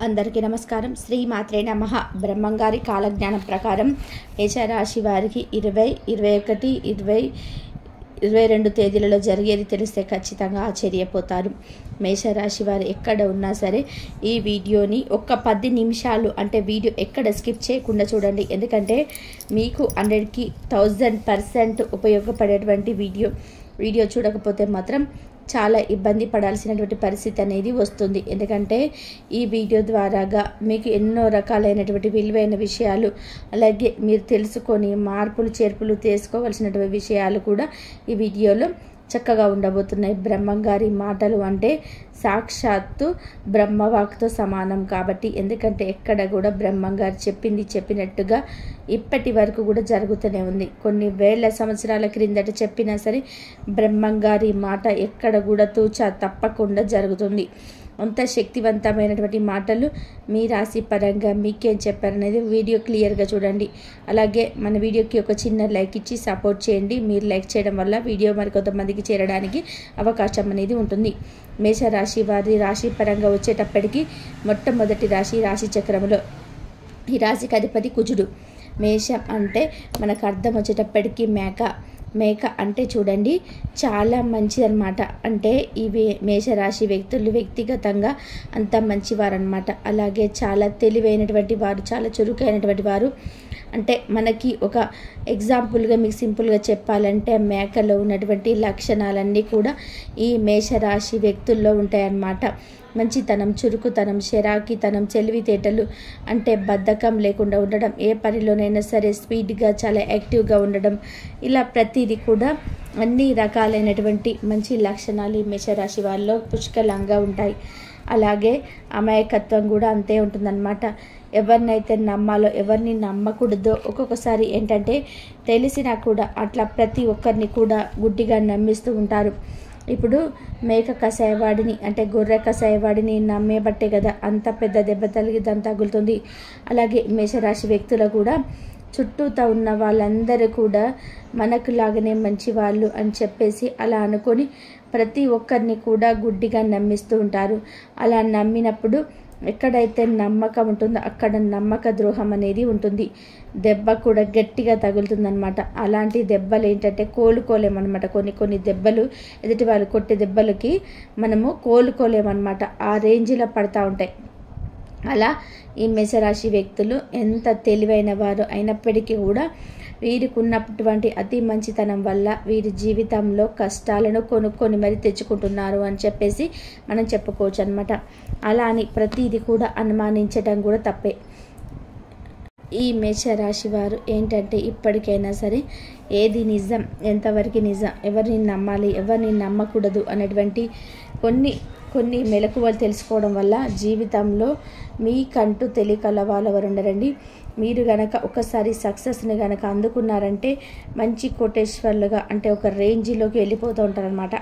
అందరికీ నమస్కారం. శ్రీ మాత్రే నమః. బ్రహ్మంగారి కాలజ్ఞానం ప్రకారం మేషరాశి వారికి 20, 21, 20, 22 తేదీలలో జరిగేది తెలిస్తే ఖచ్చితంగా ఆశ్చర్యపోతారు. మేషరాశి వారు ఎక్కడ ఉన్నా సరే ఈ వీడియోని ఒక్క 10 నిమిషాలు అంటే వీడియో ఎక్కడ స్కిప్ చేయకుండా చూడండి. ఎందుకంటే మీకు 100కి 1000% ఉపయోగపడేటువంటి వీడియో చూడకపోతే మాత్రం చాలా ఇబ్బంది పడాల్సినటువంటి పరిస్థితి అనేది వస్తుంది. ఎందుకంటే ఈ వీడియో ద్వారాగా మీకు ఎన్నో రకాలైనటువంటి విలువైన విషయాలు, అలాగే మీరు తెలుసుకొని మార్పులు చేర్పులు చేసుకోవాల్సినటువంటి విషయాలు కూడా ఈ వీడియోలో చక్కగా ఉండబోతున్నాయి. బ్రహ్మంగారి మాటలు అంటే సాక్షాత్తు బ్రహ్మవాక్తో సమానం కాబట్టి, ఎందుకంటే ఎక్కడ కూడా బ్రహ్మంగారు చెప్పినట్టుగా ఇప్పటి వరకు కూడా జరుగుతూనే ఉంది. కొన్ని వేల సంవత్సరాల క్రిందట చెప్పినా సరే బ్రహ్మంగారి మాట ఎక్కడ కూడా తూచా తప్పకుండా జరుగుతుంది. అంత శక్తివంతమైనటువంటి మాటలు మీ రాశి పరంగా మీకేం చెప్పారనేది వీడియో క్లియర్గా చూడండి. అలాగే మన వీడియోకి ఒక చిన్న లైక్ ఇచ్చి సపోర్ట్ చేయండి. మీరు లైక్ చేయడం వల్ల వీడియో మరికొంతమందికి చేరడానికి అవకాశం అనేది ఉంటుంది. మేషరాశి వారి రాశి పరంగా వచ్చేటప్పటికి మొట్టమొదటి రాశి చక్రంలో ఈ రాశికి అధిపతి కుజుడు. మేషం అంటే మనకు అర్థం వచ్చేటప్పటికి మేక అంటే చూడండి చాలా మంచిది అనమాట. అంటే ఇవి మేషరాశి వ్యక్తులు వ్యక్తిగతంగా అంత మంచివారనమాట. అలాగే చాలా తెలివైనటువంటి వారు, చాలా చురుకైనటువంటి వారు. అంటే మనకి ఒక ఎగ్జాంపుల్గా మీకు సింపుల్గా చెప్పాలంటే మేకలో ఉన్నటువంటి లక్షణాలన్నీ కూడా ఈ మేషరాశి వ్యక్తుల్లో ఉంటాయన్నమాట. మంచితనం, చురుకుతనం, శరాకితనం, తెలివితేటలు, అంటే బద్ధకం లేకుండా ఉండడం, ఏ పనిలోనైనా సరే స్పీడ్గా చాలా యాక్టివ్గా ఉండడం, ఇలా ప్రతిదీ కూడా అన్ని రకాలైనటువంటి మంచి లక్షణాలు ఈ మేషరాశి వాళ్ళలో పుష్కలంగా ఉంటాయి. అలాగే అమాయకత్వం కూడా అంతే ఉంటుందన్నమాట. ఎవరినైతే నమ్మాలో ఎవరిని నమ్మకూడదో ఒక్కొక్కసారి ఏంటంటే తెలిసినా కూడా అట్లా ప్రతి ఒక్కరిని కూడా గుడ్డిగా నమ్మిస్తూ ఉంటారు. ఇప్పుడు మేక కసాయవాడిని అంటే గొర్రె కసాయవాడిని నమ్మేబట్టే కదా అంత పెద్ద దెబ్బ తగులుతుంది. అలాగే మేషరాశి వ్యక్తులు కూడా చుట్టూతా ఉన్న వాళ్ళందరూ కూడా మనకు లాగానే మంచి వాళ్ళు అని చెప్పేసి అలా అనుకొని ప్రతి ఒక్కరిని కూడా గుడ్డిగా నమ్మిస్తూ ఉంటారు. అలా నమ్మినప్పుడు ఎక్కడైతే నమ్మకం ఉంటుందో అక్కడ నమ్మక ద్రోహం అనేది ఉంటుంది. దెబ్బ కూడా గట్టిగా తగులుతుందనమాట. అలాంటి దెబ్బలు ఏంటంటే కోలుకోలేమన్నమాట. కొన్ని దెబ్బలు ఎదుటి వాళ్ళు కొట్టే దెబ్బలకి మనము కోలుకోలేమన్నమాట. ఆ రేంజ్లో పడతా ఉంటాయి. అలా ఈ మేషరాశి వ్యక్తులు ఎంత తెలివైన వారు అయినప్పటికీ కూడా వీరికి ఉన్నటువంటి అతి మంచితనం వల్ల వీరి జీవితంలో కష్టాలను కొనుక్కొని మరి తెచ్చుకుంటున్నారు అని చెప్పేసి మనం చెప్పుకోవచ్చు అనమాట. అలా అని ప్రతిదీ కూడా అనుమానించడం కూడా తప్పే. ఈ మేషరాశి వారు ఏంటంటే ఇప్పటికైనా సరే ఏది నిజం, ఎంతవరకు నిజం, ఎవరిని నమ్మాలి, ఎవరిని నమ్మకూడదు అనేటువంటి కొన్ని మెలకువలు తెలుసుకోవడం వల్ల జీవితంలో మీకంటూ తెలియకల వాళ్ళు ఎవరు ఉండరండి. మీరు గనక ఒకసారి సక్సెస్ని గనక అందుకున్నారంటే మంచి కోటేశ్వర్లుగా అంటే ఒక రేంజ్లోకి వెళ్ళిపోతూ ఉంటారనమాట.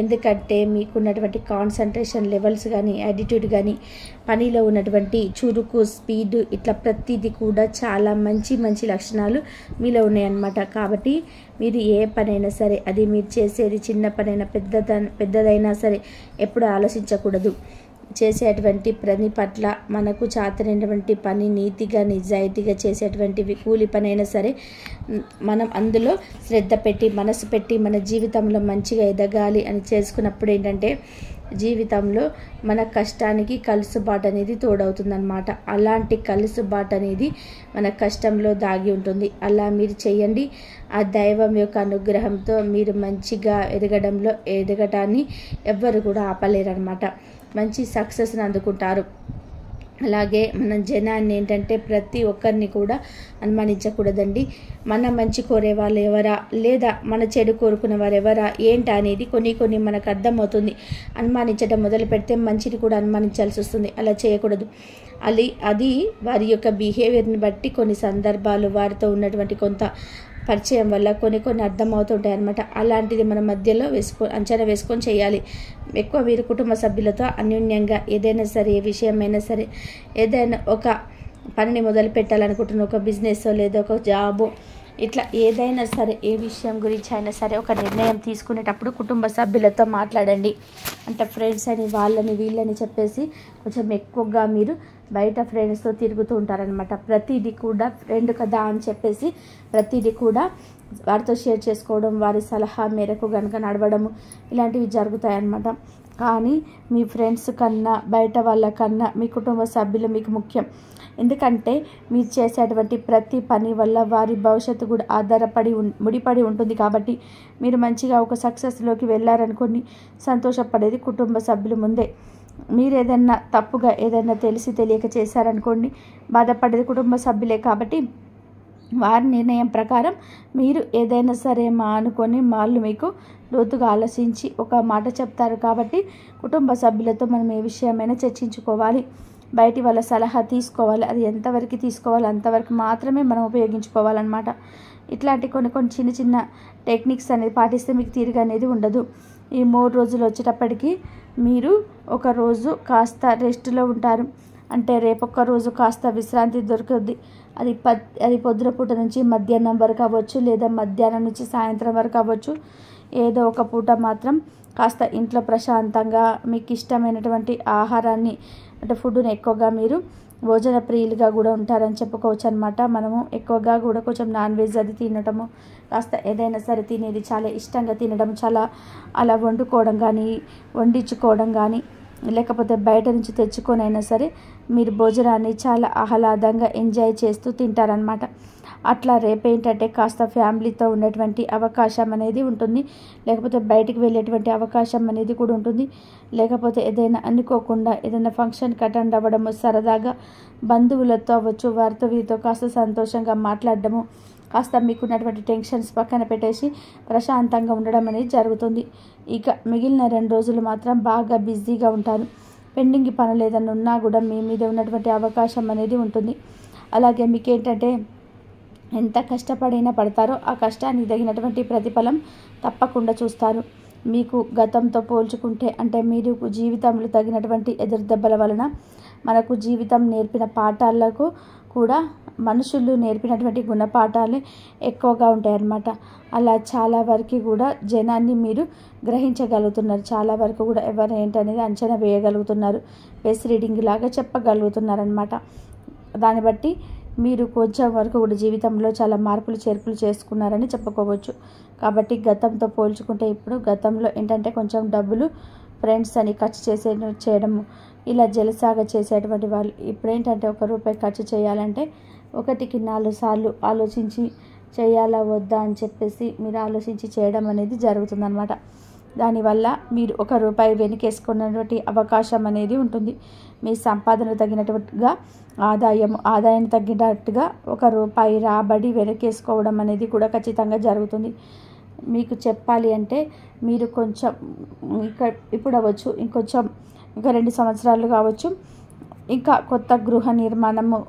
ఎందుకంటే మీకున్నటువంటి కాన్సన్ట్రేషన్ లెవెల్స్ కానీ, యాటిట్యూడ్ కానీ, పనిలో ఉన్నటువంటి చురుకు, స్పీడ్, ఇట్లా ప్రతిదీ కూడా చాలా మంచి లక్షణాలు మీలో ఉన్నాయన్నమాట. కాబట్టి మీరు ఏ పనైనా సరే, అది మీరు చేసేది చిన్న పనైనా పెద్దదైనా సరే ఎప్పుడు ఆలోచించకూడదు. చేసేటువంటి పని పట్ల మనకు చాతనైనటువంటి పని నీతిగా నిజాయితీగా చేసేటువంటి కూలి పని అయినా సరే మనం అందులో శ్రద్ధ పెట్టి మనసు పెట్టి మన జీవితంలో మంచిగా ఎదగాలి అని చేసుకున్నప్పుడు ఏంటంటే జీవితంలో మన కష్టానికి కలుసుబాటు అనేది తోడవుతుందన్నమాట. అలాంటి కలుసుబాటు అనేది మన కష్టంలో దాగి ఉంటుంది. అలా మీరు చేయండి. ఆ దైవం యొక్క అనుగ్రహంతో మీరు మంచిగా ఎదగటాన్ని ఎవ్వరు కూడా ఆపలేరన్నమాట. మంచి సక్సెస్ని అందుకుంటారు. అలాగే మన జనాన్ని ఏంటంటే ప్రతి ఒక్కరిని కూడా అనుమానించకూడదండి. మన మంచి కోరే వాళ్ళు ఎవరా, లేదా మన చెడు కోరుకునే వారు ఎవరా ఏంటా అనేది కొన్ని మనకు అర్థమవుతుంది. అనుమానించడం మొదలు పెడితే మంచిని కూడా అనుమానించాల్సి వస్తుంది. అలా చేయకూడదు. అది వారి యొక్క బిహేవియర్ని బట్టి కొన్ని సందర్భాలు వారితో ఉన్నటువంటి కొంత పరిచయం వల్ల కొన్ని అర్థమవుతుంటాయి అన్నమాట. అలాంటిది మన మధ్యలో అంచనా వేసుకొని చేయాలి. ఎక్కువ మీరు కుటుంబ సభ్యులతో అన్యోన్యంగా ఏదైనా సరే, ఏ విషయమైనా సరే, ఏదైనా ఒక పనిని మొదలు పెట్టాలనుకుంటున్న ఒక బిజినెస్ లేదా ఒక జాబ్ ఇట్లా ఏదైనా సరే, ఏ విషయం గురించి అయినా సరే ఒక నిర్ణయం తీసుకునేటప్పుడు కుటుంబ సభ్యులతో మాట్లాడండి. అంటే ఫ్రెండ్స్ అని వాళ్ళని వీళ్ళని చెప్పేసి కొంచెం ఎక్కువగా మీరు బయట ఫ్రెండ్స్తో తిరుగుతూ ఉంటారనమాట. ప్రతిదీ కూడా ఫ్రెండ్ కదా అని చెప్పేసి ప్రతిదీ కూడా వారితో షేర్ చేసుకోవడం, వారి సలహా మేరకు కనుక నడవడము ఇలాంటివి జరుగుతాయన్నమాట. కానీ మీ ఫ్రెండ్స్ కన్నా, బయట వాళ్ళ కన్నా మీ కుటుంబ సభ్యులు మీకు ముఖ్యం. ఎందుకంటే మీరు చేసేటువంటి ప్రతి పని వల్ల వారి భవిష్యత్తు కూడా ముడిపడి ఉంటుంది. కాబట్టి మీరు మంచిగా ఒక సక్సెస్లోకి వెళ్ళారనుకోండి, సంతోషపడేది కుటుంబ సభ్యులు ముందే. మీరు ఏదైనా తప్పుగా ఏదైనా తెలిసి తెలియక చేశారనుకోండి, బాధపడేది కుటుంబ సభ్యులే. కాబట్టి వారి నిర్ణయం ప్రకారం మీరు ఏదైనా సరే అనుకొని వాళ్ళు మీకు లోతుగా ఆలోచించి ఒక మాట చెప్తారు. కాబట్టి కుటుంబ సభ్యులతో మనం ఏ విషయమైనా చర్చించుకోవాలి, బయటి వాళ్ళ సలహా తీసుకోవాలి. అది ఎంతవరకు తీసుకోవాలి అంతవరకు మాత్రమే మనం ఉపయోగించుకోవాలన్నమాట. ఇట్లాంటి కొన్ని చిన్న చిన్న టెక్నిక్స్ అనేది పాటిస్తే మీకు తీరిక అనేది ఉండదు. ఈ 3 రోజులు వచ్చేటప్పటికి మీరు ఒక రోజు కాస్త రెస్ట్లో ఉంటారు. అంటే రేపొక్క రోజు కాస్త విశ్రాంతి దొరుకుద్ది. అది పొద్దున పూట నుంచి మధ్యాహ్నం వరకు అవ్వచ్చు, లేదా మధ్యాహ్నం నుంచి సాయంత్రం వరకు అవ్వచ్చు. ఏదో ఒక పూట మాత్రం కాస్త ఇంట్లో ప్రశాంతంగా మీకు ఇష్టమైనటువంటి ఆహారాన్ని, అంటే ఫుడ్ని ఎక్కువగా మీరు భోజన ప్రియులుగా కూడా ఉంటారని చెప్పుకోవచ్చు అనమాట. మనము ఎక్కువగా కూడా కొంచెం నాన్ వెజ్ అది తినటము, కాస్త ఏదైనా సరే తినేది చాలా ఇష్టంగా తినడం, చాలా అలా వండుకోవడం కానీ, వండించుకోవడం కానీ, లేకపోతే బయట నుంచి తెచ్చుకొని అయినా సరే మీరు భోజనాన్ని చాలా ఆహ్లాదంగా ఎంజాయ్ చేస్తూ తింటారనమాట. అట్లా రేపేంటంటే కాస్త ఫ్యామిలీతో ఉన్నటువంటి అవకాశం అనేది ఉంటుంది, లేకపోతే బయటికి వెళ్ళేటువంటి అవకాశం అనేది కూడా ఉంటుంది. లేకపోతే ఏదైనా అనుకోకుండా ఏదైనా ఫంక్షన్కి అటెండ్ అవ్వడము, సరదాగా బంధువులతో అవ్వచ్చు, వారితో వీరితో కాస్త సంతోషంగా మాట్లాడడము, కాస్త మీకున్నటువంటి టెన్షన్స్ పక్కన పెట్టేసి ప్రశాంతంగా ఉండడం అనేది జరుగుతుంది. ఇక మిగిలిన 2 రోజులు మాత్రం బాగా బిజీగా ఉంటారు. పెండింగ్ పనులు ఏదైనా ఉన్నా కూడా మీ మీద ఉన్నటువంటి అవకాశం అనేది ఉంటుంది. అలాగే మీకేంటంటే ఎంత కష్టపడినా పడతారో ఆ కష్టానికి తగినటువంటి ప్రతిఫలం తప్పకుండా చూస్తారు. మీకు గతంతో పోల్చుకుంటే, అంటే మీరు జీవితంలో తగినటువంటి ఎదురు దెబ్బల వలన మనకు జీవితం నేర్పిన పాఠాలకు కూడా మనుషులు నేర్పినటువంటి గుణపాఠాలే ఎక్కువగా ఉంటాయన్నమాట. అలా చాలా వరకు కూడా జనాన్ని మీరు గ్రహించగలుగుతున్నారు. చాలా వరకు కూడా ఎవరు ఏంటనేది అంచనా వేయగలుగుతున్నారు. ఫేస్ రీడింగ్ లాగా చెప్పగలుగుతున్నారనమాట. దాన్ని బట్టి మీరు కొంచెం వరకు కూడా జీవితంలో చాలా మార్పులు చేర్పులు చేసుకున్నారని చెప్పుకోవచ్చు. కాబట్టి గతంతో పోల్చుకుంటే ఇప్పుడు గతంలో ఏంటంటే కొంచెం డబ్బులు ఫ్రెండ్స్ అని ఖర్చు చేయడము, ఇలా జలసాగా చేసేటువంటి వాళ్ళు ఇప్పుడు ఏంటంటే ₹1 ఖర్చు చేయాలంటే 1కి 4 సార్లు ఆలోచించి చేయాలా వద్దా అని చెప్పేసి మీరు ఆలోచించి చేయడం అనేది జరుగుతుందన్నమాట. దానివల్ల మీరు ₹1 వెనకేసుకున్నటువంటి అవకాశం అనేది ఉంటుంది. మీ సంపాదన తగినట్టుగా ఆదాయం తగ్గినట్టుగా ₹1 రాబడి వెనకేసుకోవడం అనేది కూడా ఖచ్చితంగా జరుగుతుంది. మీకు చెప్పాలి అంటే మీరు కొంచెం ఇప్పుడు అవ్వచ్చు, ఇంకా 2 సంవత్సరాలు కావచ్చు, ఇంకా కొత్త గృహ నిర్మాణము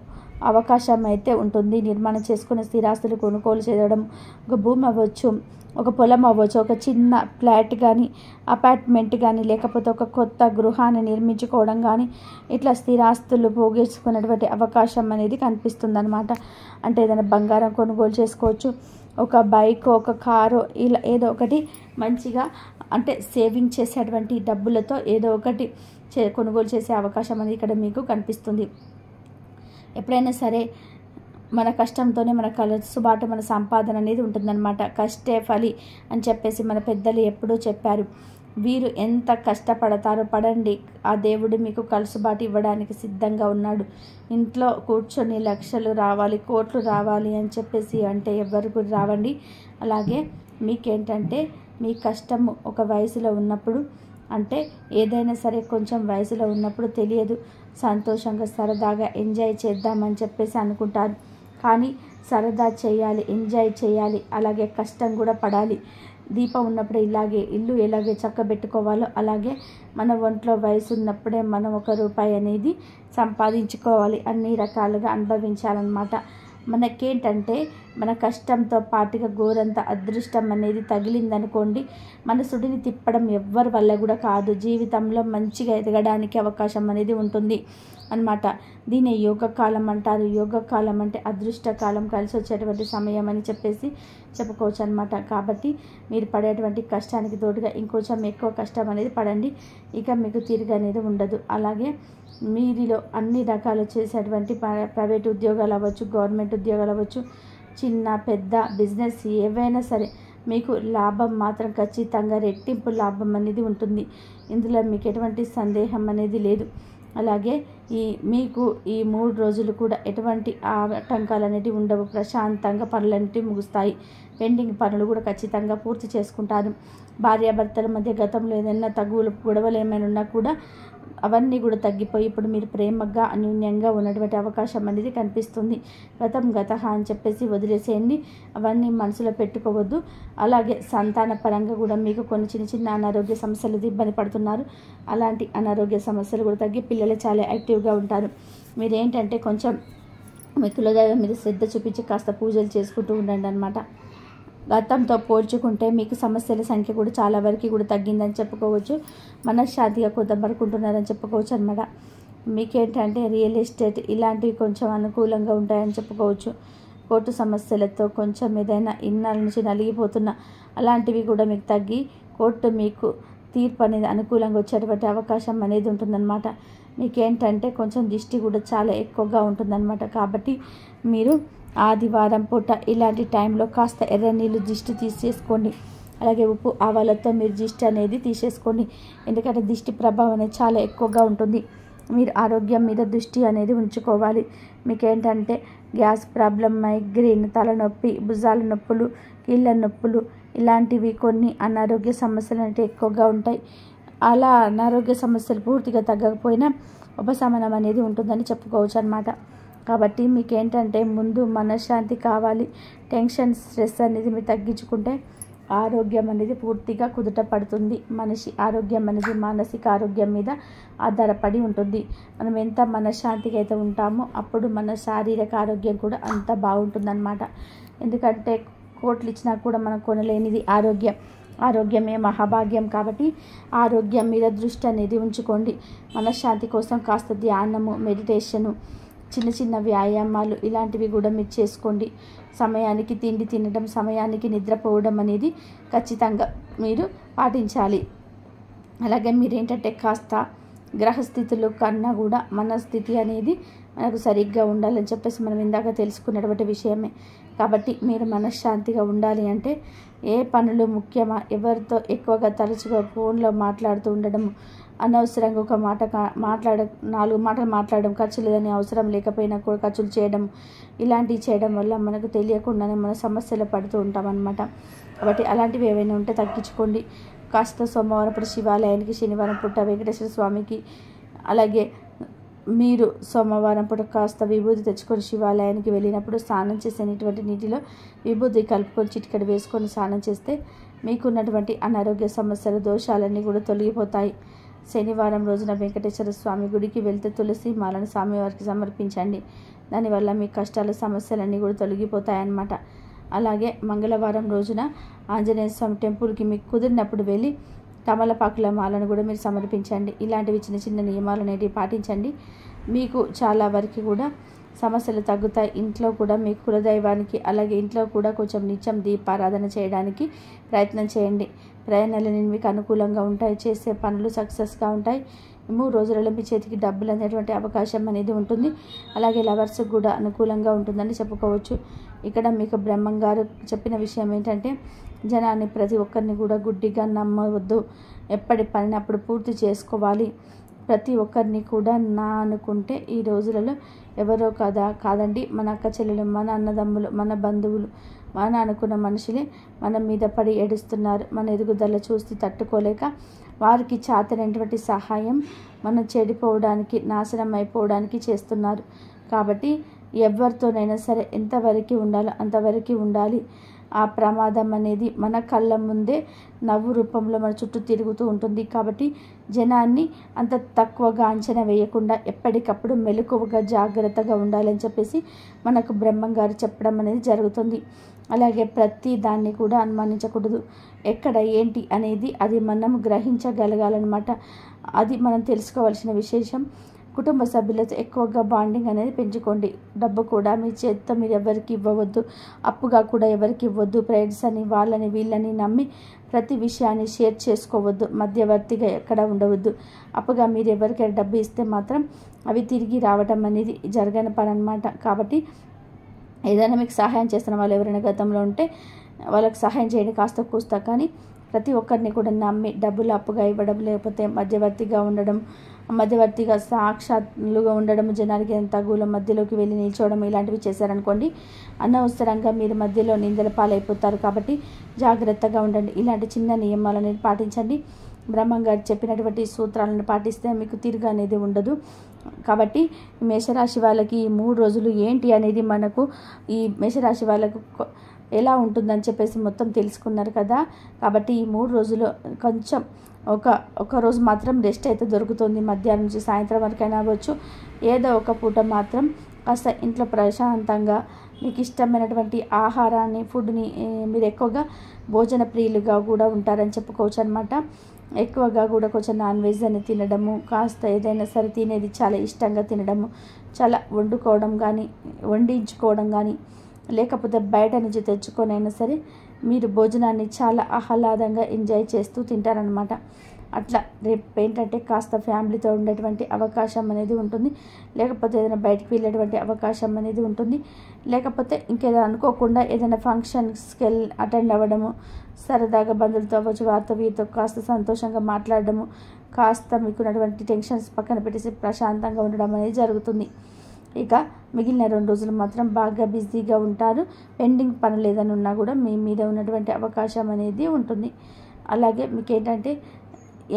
అవకాశం అయితే ఉంటుంది. నిర్మాణం చేసుకునే స్థిరాస్తులు కొనుగోలు చేయడం, ఒక భూమి అవ్వచ్చు, ఒక పొలం అవ్వచ్చు, ఒక చిన్న ఫ్లాట్ కానీ, అపార్ట్మెంట్ కానీ, లేకపోతే ఒక కొత్త గృహాన్ని నిర్మించుకోవడం కానీ, ఇట్లా స్థిరాస్తులు పోగేసుకునేటువంటి అవకాశం అనేది కనిపిస్తుంది అనమాట. అంటే ఏదైనా బంగారం కొనుగోలు చేసుకోవచ్చు, ఒక బైక్, ఒక కారు, ఇలా ఏదో ఒకటి మంచిగా అంటే సేవింగ్ చేసేటువంటి డబ్బులతో ఏదో ఒకటి కొనుగోలు చేసే అవకాశం అనేది ఇక్కడ మీకు కనిపిస్తుంది. ఎప్పుడైనా సరే మన కష్టంతోనే మన కలుసుబాటు, మన సంపాదన అనేది ఉంటుందన్నమాట. కష్టే ఫలి అని చెప్పేసి మన పెద్దలు ఎప్పుడూ చెప్పారు. వీరు ఎంత కష్టపడతారో పడండి, ఆ దేవుడు మీకు కలుసుబాటు ఇవ్వడానికి సిద్ధంగా ఉన్నాడు. ఇంట్లో కూర్చొని లక్షలు రావాలి, కోట్లు రావాలి అని చెప్పేసి అంటే ఎవరికి రావండి. అలాగే మీకేంటంటే మీ కష్టము ఒక వయసులో ఉన్నప్పుడు, అంటే ఏదైనా సరే కొంచెం వయసులో ఉన్నప్పుడు తెలియదు, సంతోషంగా సరదాగా ఎంజాయ్ చేద్దామని చెప్పేసి అనుకుంటారు. కానీ సరదా చేయాలి, ఎంజాయ్ చేయాలి, అలాగే కష్టం కూడా పడాలి. దీపం ఉన్నప్పుడే ఇలాగే ఇల్లు ఎలాగే చక్కబెట్టుకోవాలో అలాగే మన ఒంట్లో వయసు ఉన్నప్పుడే మనం ₹1 అనేది సంపాదించుకోవాలి, అన్ని రకాలుగా అనుభవించాలన్నమాట. మనకేంటంటే మన కష్టంతో పాటుగా గోరంత అదృష్టం అనేది తగిలిందనుకోండి, మన సుడిని తిప్పడం ఎవ్వరి వల్ల కూడా కాదు. జీవితంలో మంచిగా ఎదగడానికి అవకాశం అనేది ఉంటుంది. అన్నమాట. దీన్ని యోగ కాలం అంటారు. యోగ కాలం అంటే అదృష్ట కాలం, కలిసి వచ్చేటువంటి సమయం అని చెప్పుకోవచ్చు అనమాట. కాబట్టి మీరు పడేటువంటి కష్టానికి తోడుగా ఇంకొంచెం ఎక్కువ కష్టం అనేది పడండి. ఇక మీకు తిరిగి అనేది ఉండదు. అలాగే మీరిలో అన్ని రకాలు చేసేటువంటి ప్రైవేట్ ఉద్యోగాలు అవ్వచ్చు, గవర్నమెంట్ ఉద్యోగాలు అవ్వచ్చు, చిన్న పెద్ద బిజినెస్ ఏవైనా సరే మీకు లాభం మాత్రం ఖచ్చితంగా రెట్టింపు లాభం అనేది ఉంటుంది. ఇందులో మీకు ఎటువంటి సందేహం అనేది లేదు. అలాగే మీకు ఈ 3 రోజులు కూడా ఎటువంటి ఆటంకాలు అనేటివి ఉండవు. ప్రశాంతంగా పనులన్నిటివి ముగుస్తాయి. పెండింగ్ పనులు కూడా ఖచ్చితంగా పూర్తి చేసుకుంటారు. భార్యాభర్తల మధ్య గతంలో ఏదైనా గొడవలు ఏమైనా ఉన్నా కూడా అవన్నీ కూడా తగ్గిపోయి ఇప్పుడు మీరు ప్రేమగా అన్యోన్యంగా ఉన్నటువంటి అవకాశం అనేది కనిపిస్తుంది. గతం అని చెప్పేసి వదిలేసేయండి. అవన్నీ మనసులో పెట్టుకోవద్దు. అలాగే సంతాన పరంగా కూడా మీకు కొన్ని చిన్న అనారోగ్య సమస్యలు ఇబ్బంది పడుతున్నారు. అలాంటి అనారోగ్య సమస్యలు కూడా తగ్గి పిల్లలు చాలా యాక్టివ్గా ఉంటారు. మీరేంటంటే కొంచెం మీ కులదైవం మీద శ్రద్ధ చూపించి కాస్త పూజలు చేసుకుంటూ ఉండండి అన్నమాట. గతంతో పోల్చుకుంటే మీకు సమస్యల సంఖ్య కూడా చాలా వరకు కూడా తగ్గిందని చెప్పుకోవచ్చు. మనశ్శాంతిగా కొంతవరకు ఉంటున్నారని చెప్పుకోవచ్చు అన్నమాట. మీకేంటంటే రియల్ ఎస్టేట్ ఇలాంటివి కొంచెం అనుకూలంగా ఉంటాయని చెప్పుకోవచ్చు. కోర్టు సమస్యలతో కొంచెం ఏదైనా ఇన్నాళ్ళ నుంచి నలిగిపోతున్న అలాంటివి కూడా మీకు తగ్గి కోర్టు మీకు తీర్పు అనేది అనుకూలంగా వచ్చేటువంటి అవకాశం అనేది ఉంటుందన్నమాట. మీకేంటంటే కొంచెం దిష్టి కూడా చాలా ఎక్కువగా ఉంటుందన్నమాట. కాబట్టి మీరు ఆదివారం పూట ఇలాంటి టైంలో కాస్త ఎర్ర నీళ్ళు దిష్టి తీసేసుకోండి. అలాగే ఉప్పు ఆవాలతో మీరు దిష్టి అనేది తీసేసుకోండి. ఎందుకంటే దిష్టి ప్రభావం అనేది చాలా ఎక్కువగా ఉంటుంది. మీరు ఆరోగ్యం మీద దృష్టి అనేది ఉంచుకోవాలి. మీకేంటంటే గ్యాస్ ప్రాబ్లం, మైగ్రేన్, తలనొప్పి, భుజాల నొప్పులు, కీళ్ళ నొప్పులు ఇలాంటివి కొన్ని అనారోగ్య సమస్యలు అంటే ఎక్కువగా ఉంటాయి. అలా అనారోగ్య సమస్యలు పూర్తిగా తగ్గకపోయినా ఉపశమనం అనేది ఉంటుందని చెప్పుకోవచ్చు అన్నమాట. కాబట్టి మీకేంటంటే ముందు మనశ్శాంతి కావాలి. టెన్షన్, స్ట్రెస్ అనేది మీరు తగ్గించుకుంటే ఆరోగ్యం అనేది పూర్తిగా కుదుట పడుతుంది. మనిషి ఆరోగ్యం అనేది మానసిక ఆరోగ్యం మీద ఆధారపడి ఉంటుంది. మనం ఎంత మనశ్శాంతిగా అయితే ఉంటామో అప్పుడు మన శారీరక ఆరోగ్యం కూడా అంత బాగుంటుందన్నమాట. ఎందుకంటే కోట్లు ఇచ్చినా కూడా మనం కొనలేనిది ఆరోగ్యమే మహాభాగ్యం. కాబట్టి ఆరోగ్యం మీద దృష్టి అనేది ఉంచుకోండి. మనశ్శాంతి కోసం కాస్త ధ్యానము, మెడిటేషను, చిన్న వ్యాయామాలు ఇలాంటివి కూడా మీరు చేసుకోండి. సమయానికి తిండి తినడం, సమయానికి నిద్రపోవడం అనేది ఖచ్చితంగా మీరు పాటించాలి. అలాగే మీరేంటంటే కాస్త గ్రహస్థితులు కన్నా కూడా మన స్థితి అనేది మనకు సరిగ్గా ఉండాలని చెప్పేసి మనం ఇందాక తెలుసుకున్నటువంటి విషయమే. కాబట్టి మీరు మనశ్శాంతిగా ఉండాలి అంటే ఏ పనులు ముఖ్యమా, ఎవరితో ఎక్కువగా తరచుగా ఫోన్లో మాట్లాడుతూ ఉండడం, అనవసరంగా ఒక మాట 4 మాటలు మాట్లాడడం, ఖర్చు లేదని అవసరం లేకపోయినా కూడా ఖర్చులు చేయడం, ఇలాంటివి చేయడం వల్ల మనకు తెలియకుండానే మన సమస్యలు పడుతూ ఉంటామన్నమాట. కాబట్టి అలాంటివి ఏవైనా ఉంటే తగ్గించుకోండి. కాస్త సోమవారం పూట శివాలయానికి, శనివారం పూట వెంకటేశ్వర స్వామికి, అలాగే మీరు సోమవారం పూట కాస్త విభూతి తెచ్చుకొని శివాలయానికి వెళ్ళినప్పుడు స్నానం చేసేటువంటి నీటిలో విభూతి కలుపుకొని చిటికెడు వేసుకొని స్నానం చేస్తే మీకున్నటువంటి అనారోగ్య సమస్యలు, దోషాలన్నీ కూడా తొలగిపోతాయి. శనివారం రోజున వెంకటేశ్వర స్వామి గుడికి వెళ్తే తులసి మాలను స్వామివారికి సమర్పించండి. దానివల్ల మీ కష్టాలు, సమస్యలన్నీ కూడా తొలగిపోతాయన్నమాట. అలాగే మంగళవారం రోజున ఆంజనేయ స్వామి టెంపుల్కి మీకు కుదిరినప్పుడు వెళ్ళి తమలపాకుల మాలను కూడా మీరు సమర్పించండి. ఇలాంటివి చిన్న నియమాలు అనేటివి పాటించండి. మీకు చాలా వరకు కూడా సమస్యలు తగ్గుతాయి. ఇంట్లో కూడా మీ కులదైవానికి, అలాగే ఇంట్లో కూడా కొంచెం నిత్యం దీపారాధన చేయడానికి ప్రయత్నం చేయండి. ప్రయాణాలు మీకు అనుకూలంగా ఉంటాయి. చేసే పనులు సక్సెస్గా ఉంటాయి. 3 రోజులలో మీ చేతికి డబ్బులు అనేటువంటి అవకాశం అనేది ఉంటుంది. అలాగే లవర్స్కి కూడా అనుకూలంగా ఉంటుందని చెప్పుకోవచ్చు. ఇక్కడ మీకు బ్రహ్మంగారు చెప్పిన విషయం ఏంటంటే జనాన్ని, ప్రతి ఒక్కరిని కూడా గుడ్డిగా నమ్మవద్దు. ఎప్పటి పనిని అప్పుడు పూర్తి చేసుకోవాలి. ప్రతి ఒక్కరిని కూడా నా అనుకుంటే ఈ రోజులలో ఎవరో కాదండి, మన అక్క చెల్లెలు, మన అన్నదమ్ములు, మన బంధువులు, మన అనుకున్న మనుషులే మన మీద పడి ఏడుస్తున్నారు. మన ఎదుగుదల చూసి తట్టుకోలేక వారికి చేతనైనటువంటి సహాయం మనం చెడిపోవడానికి, నాశనం అయిపోవడానికి చేస్తున్నారు. కాబట్టి ఎవరితోనైనా సరే ఎంతవరకు ఉండాలో అంతవరకు ఉండాలి. ఆ ప్రమాదం అనేది మన కళ్ళ ముందే నవ్వు రూపంలో మన చుట్టూ తిరుగుతూ ఉంటుంది. కాబట్టి జనాన్ని అంత తక్కువగా అంచనా వేయకుండా ఎప్పటికప్పుడు మెలకువగా జాగ్రత్తగా ఉండాలని చెప్పేసి మనకు బ్రహ్మంగారు చెప్పడం అనేది జరుగుతుంది. అలాగే ప్రతి దాన్ని కూడా అనుమానించకూడదు. ఎక్కడ ఏంటి అనేది అది మనం గ్రహించగలగాలన్నమాట. అది మనం తెలుసుకోవాల్సిన విశేషం. కుటుంబ సభ్యులతో ఎక్కువగా బాండింగ్ అనేది పెంచుకోండి. డబ్బు కూడా మీ చేతితో మీరు ఎవరికి ఇవ్వవద్దు, అప్పుగా కూడా ఎవరికి ఇవ్వద్దు. ఫ్రెండ్స్ అని వాళ్ళని వీళ్ళని నమ్మి ప్రతి విషయాన్ని షేర్ చేసుకోవద్దు. మధ్యవర్తిగా ఎక్కడ ఉండవద్దు. అప్పుగా మీరు ఎవరికైనా డబ్బు ఇస్తే మాత్రం అవి తిరిగి రావటం అనేది జరగని పని అన్నమాట. కాబట్టి ఏదైనా మీకు సహాయం చేస్తున్న వాళ్ళు ఎవరైనా గతంలో ఉంటే వాళ్ళకి సహాయం చేయండి కాస్త కూస్తా. కానీ ప్రతి ఒక్కరిని కూడా నమ్మి డబ్బులు అప్పుగా ఇవ్వడం, లేకపోతే మధ్యవర్తిగా సాక్షాత్లుగా ఉండడం, జనాలకి ఎంత తగుల మధ్యలోకి వెళ్ళి నిల్చోవడం ఇలాంటివి చేశారనుకోండి, అనవసరంగా మీరు మధ్యలో నిందల పాలైపోతారు. కాబట్టి జాగ్రత్తగా ఉండండి. ఇలాంటి చిన్న నియమాలను పాటించండి. బ్రహ్మంగారు చెప్పినటువంటి సూత్రాలను పాటిస్తే మీకు తిరుగు అనేది ఉండదు. కాబట్టి మేషరాశి వాళ్ళకి ఈ 3 రోజులు ఏంటి అనేది మనకు ఈ మేషరాశి వాళ్ళకు ఎలా ఉంటుందని చెప్పేసి మొత్తం తెలుసుకున్నారు కదా. కాబట్టి ఈ 3 రోజులు కొంచెం ఒక రోజు మాత్రం రెస్ట్ అయితే దొరుకుతుంది. మధ్యాహ్నం నుంచి సాయంత్రం వరకైనా అవ్వచ్చు. ఏదో ఒక పూట మాత్రం కాస్త ఇంట్లో ప్రశాంతంగా మీకు ఇష్టమైనటువంటి ఆహారాన్ని, ఫుడ్ని మీరు ఎక్కువగా భోజన ప్రియులుగా కూడా ఉంటారని చెప్పుకోవచ్చు అనమాట. ఎక్కువగా కూడా కొంచెం నాన్ వెజ్ అని తినడము, కాస్త ఏదైనా సరే తినేది చాలా ఇష్టంగా తినడము, చాలా వండించుకోవడం కానీ లేకపోతే బయట నుంచి తెచ్చుకొనైనా సరే మీరు భోజనాన్ని చాలా ఆహ్లాదంగా ఎంజాయ్ చేస్తూ తింటారనమాట. అట్లా రేపు ఏంటంటే కాస్త ఫ్యామిలీతో ఉండేటువంటి అవకాశం అనేది ఉంటుంది. లేకపోతే ఏదైనా బయటికి వెళ్ళేటువంటి అవకాశం అనేది ఉంటుంది. లేకపోతే ఇంకేదైనా అనుకోకుండా ఏదైనా ఫంక్షన్స్కి అటెండ్ అవ్వడము, సరదాగా బంధువులతో అవ్వచ్చు, వారితో వీరితో కాస్త సంతోషంగా మాట్లాడడము, కాస్త మీకున్నటువంటి టెన్షన్స్ పక్కన పెట్టేసి ప్రశాంతంగా ఉండడం అనేది జరుగుతుంది. ఇక మిగిలిన 2 రోజులు మాత్రం బాగా బిజీగా ఉంటారు. పెండింగ్ పనులు ఏదైనా ఉన్నా కూడా మీ మీద ఉన్నటువంటి అవకాశం అనేది ఉంటుంది. అలాగే మీకు ఏంటంటే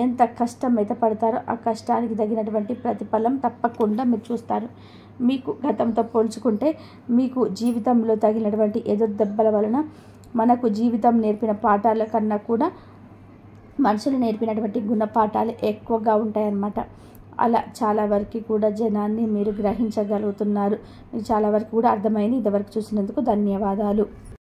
ఎంత కష్టం అయితే పడతారో ఆ కష్టానికి తగినటువంటి ప్రతిఫలం తప్పకుండా మీరు చూస్తారు. మీకు గతంతో పోల్చుకుంటే మీకు జీవితంలో తగినటువంటి ఎదురు దెబ్బల వలన మనకు జీవితం నేర్పిన పాఠాల కన్నా కూడా మనుషులు నేర్పినటువంటి గుణపాఠాలు ఎక్కువగా ఉంటాయన్నమాట. అలా చాలా వరకు కూడా జనాన్ని మీరు గ్రహించగలుగుతున్నారు. మీకు చాలా వరకు కూడా అర్థమైంది. ఇంతవరకు చూసినందుకు ధన్యవాదాలు.